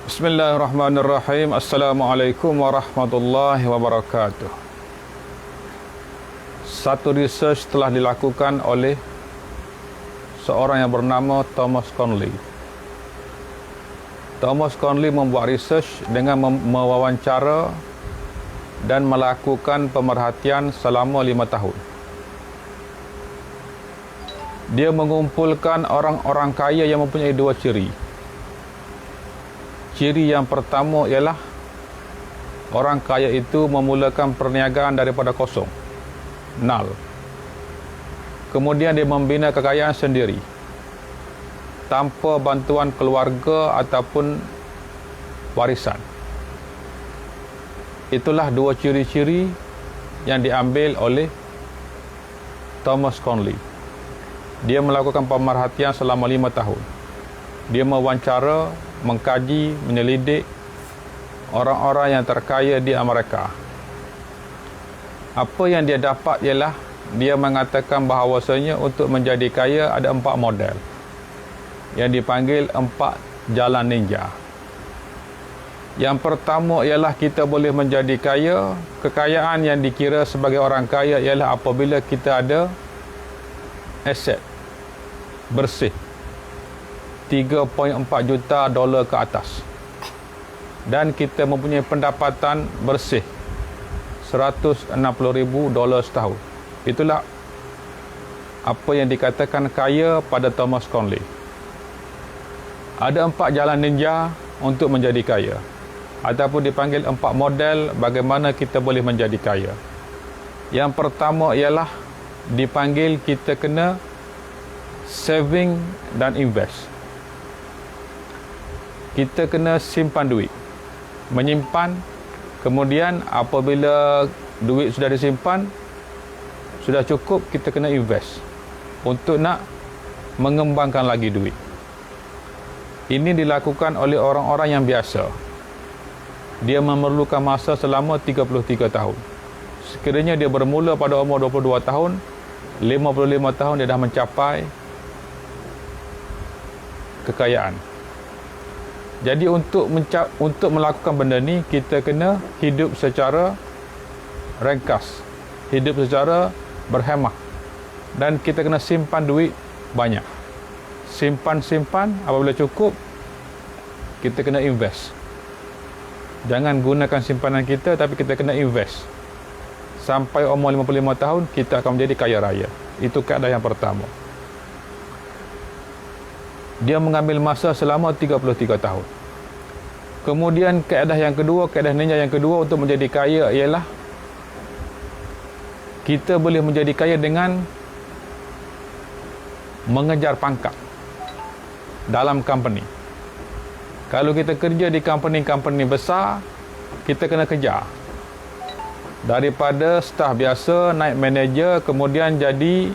Bismillahirrahmanirrahim. Assalamualaikum warahmatullahi wabarakatuh. Satu research telah dilakukan oleh seorang yang bernama Thomas Conley. Thomas Conley membuat research dengan mewawancara dan melakukan pemerhatian selama 5 tahun. Dia mengumpulkan orang-orang kaya yang mempunyai 2 ciri. Ciri yang pertama ialah orang kaya itu memulakan perniagaan daripada kosong, nol. Kemudian dia membina kekayaan sendiri tanpa bantuan keluarga ataupun warisan. Itulah 2 ciri-ciri yang diambil oleh Thomas Conley. Dia melakukan pemerhatian selama 5 tahun. Dia mewawancara, mengkaji, menyelidik orang-orang yang terkaya di Amerika. Apa yang dia dapat ialah dia mengatakan bahawasanya untuk menjadi kaya ada 4 model yang dipanggil 4 jalan ninja. Yang pertama ialah kita boleh menjadi kaya. Kekayaan yang dikira sebagai orang kaya ialah apabila kita ada aset bersih 3.4 juta dolar ke atas dan kita mempunyai pendapatan bersih 160,000 dolar setahun. Itulah apa yang dikatakan kaya pada Thomas Conley. Ada 4 jalan ninja untuk menjadi kaya, ataupun dipanggil 4 model bagaimana kita boleh menjadi kaya. Yang pertama ialah dipanggil kita kena saving dan invest. Kita kena simpan duit, menyimpan, kemudian apabila duit sudah disimpan, sudah cukup, kita kena invest untuk nak mengembangkan lagi duit. Ini dilakukan oleh orang-orang yang biasa. Dia memerlukan masa selama 33 tahun. Sekiranya dia bermula pada umur 22 tahun, 55 tahun dia dah mencapai kekayaan. Jadi untuk melakukan benda ni, kita kena hidup secara ringkas, hidup secara berhemat, dan kita kena simpan duit banyak. Simpan, apabila cukup, kita kena invest. Jangan gunakan simpanan kita, tapi kita kena invest. Sampai umur 55 tahun, kita akan menjadi kaya raya. Itu kaedah yang pertama. Dia mengambil masa selama 33 tahun. Kemudian kaedah yang kedua, kaedah ninja yang kedua untuk menjadi kaya ialah kita boleh menjadi kaya dengan mengejar pangkat dalam company. Kalau kita kerja di company besar, kita kena kejar. Daripada staf biasa naik manager, kemudian jadi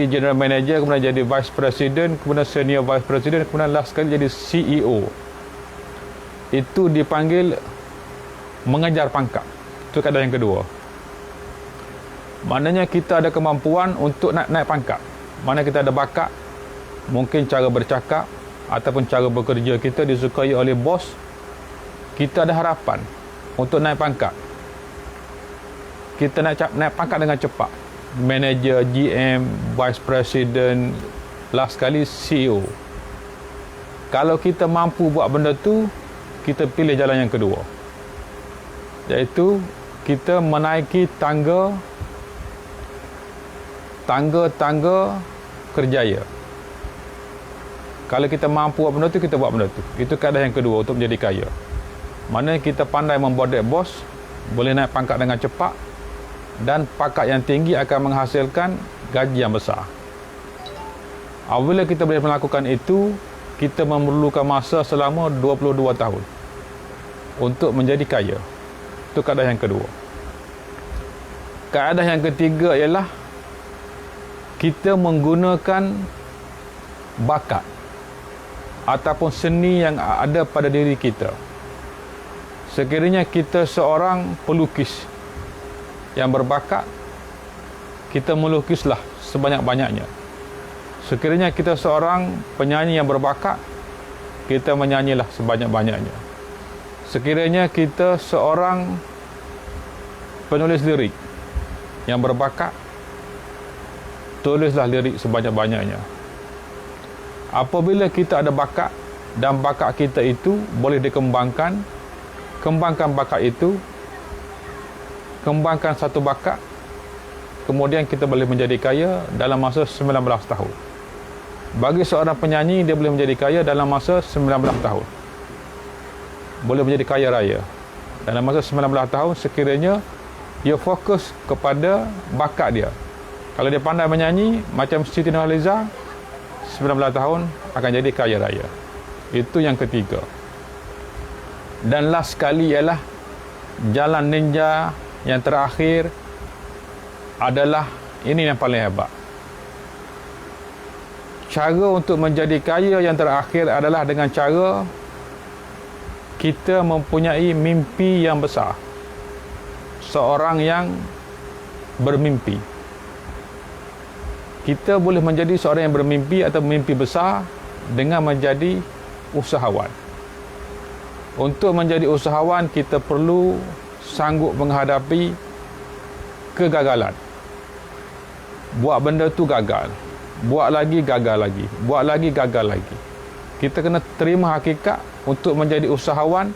general manager, kemudian jadi vice president, kemudian senior vice president, kemudian last sekali jadi CEO. Itu dipanggil mengejar pangkat. Itu kaedah yang kedua. Maknanya kita ada kemampuan untuk naik pangkat. Mana kita ada bakat, mungkin cara bercakap ataupun cara bekerja kita disukai oleh bos, kita ada harapan untuk naik pangkat. Kita naik pangkat dengan cepat. Manager, GM, Vice President, last sekali CEO. Kalau kita mampu buat benda tu, kita pilih jalan yang kedua, iaitu kita menaiki tangga kerjaya. Kalau kita mampu buat benda tu, kita buat benda tu. Itu kaedah yang kedua untuk menjadi kaya. Mana kita pandai membodek bos, boleh naik pangkat dengan cepat, dan pangkat yang tinggi akan menghasilkan gaji yang besar. Apabila kita boleh melakukan itu, kita memerlukan masa selama 22 tahun untuk menjadi kaya. Itu kaedah yang kedua. Kaedah yang ketiga ialah kita menggunakan bakat ataupun seni yang ada pada diri kita. Sekiranya kita seorang pelukis yang berbakat, kita melukislah sebanyak-banyaknya. Sekiranya kita seorang penyanyi yang berbakat, kita menyanyilah sebanyak-banyaknya. Sekiranya kita seorang penulis lirik yang berbakat, tulislah lirik sebanyak-banyaknya. Apabila kita ada bakat dan bakat kita itu boleh dikembangkan, kembangkan bakat itu, kembangkan satu bakat, kemudian kita boleh menjadi kaya dalam masa 19 tahun. Bagi seorang penyanyi, dia boleh menjadi kaya dalam masa 19 tahun. Boleh menjadi kaya raya dalam masa 19 tahun sekiranya dia fokus kepada bakat dia. Kalau dia pandai menyanyi macam Siti Nurhaliza, 19 tahun akan jadi kaya raya. Itu yang ketiga. Dan last sekali ialah jalan ninja yang terakhir adalah ini yang paling hebat. Cara untuk menjadi kaya yang terakhir adalah dengan cara kita mempunyai mimpi yang besar. Seorang yang bermimpi. Kita boleh menjadi seorang yang bermimpi atau mimpi besar dengan menjadi usahawan. Untuk menjadi usahawan, kita perlu sanggup menghadapi kegagalan. Buat benda tu gagal. Buat lagi, gagal lagi. Buat lagi, gagal lagi. Kita kena terima hakikat. Untuk menjadi usahawan,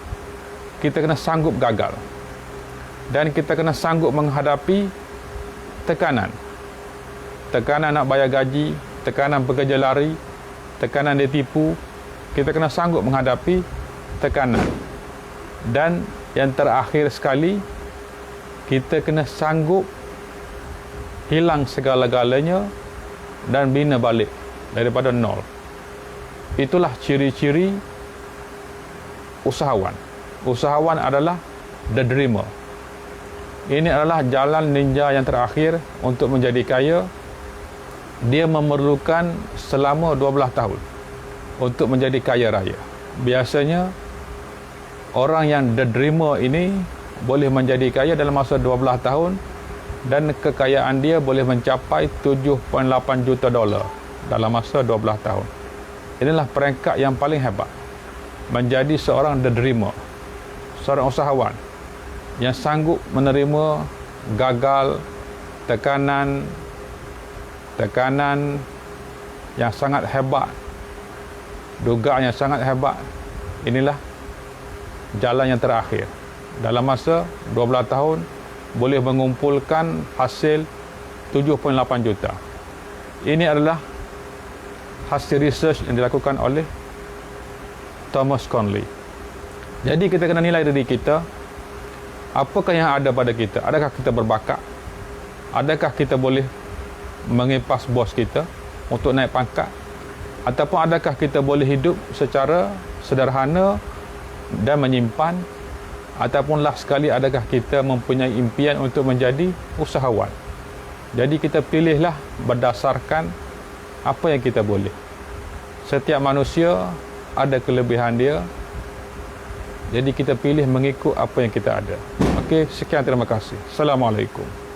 kita kena sanggup gagal. Dan kita kena sanggup menghadapi tekanan. Tekanan nak bayar gaji, tekanan bekerja lari, tekanan ditipu. Kita kena sanggup menghadapi tekanan. Dan yang terakhir sekali, kita kena sanggup hilang segala-galanya dan bina balik daripada nol. Itulah ciri-ciri usahawan. Usahawan adalah the dreamer. Ini adalah jalan ninja yang terakhir untuk menjadi kaya. Dia memerlukan selama 12 tahun untuk menjadi kaya raya. Biasanya orang yang the dreamer ini boleh menjadi kaya dalam masa 12 tahun dan kekayaan dia boleh mencapai 7.8 juta dolar dalam masa 12 tahun. Inilah peringkat yang paling hebat. Menjadi seorang the dreamer, seorang usahawan yang sanggup menerima gagal, tekanan yang sangat hebat, dugaan yang sangat hebat. Inilah jalan yang terakhir. Dalam masa 12 tahun boleh mengumpulkan hasil 7.8 juta. Ini adalah hasil research yang dilakukan oleh Thomas Conley. Jadi kita kena nilai diri kita. Apakah yang ada pada kita? Adakah kita berbakat? Adakah kita boleh mengipas bos kita untuk naik pangkat? Ataupun adakah kita boleh hidup secara sederhana dan menyimpan? Ataupun last sekali, adakah kita mempunyai impian untuk menjadi usahawan? Jadi kita pilihlah berdasarkan apa yang kita boleh. Setiap manusia ada kelebihan dia. Jadi kita pilih mengikut apa yang kita ada. Okey, sekian, terima kasih. Assalamualaikum.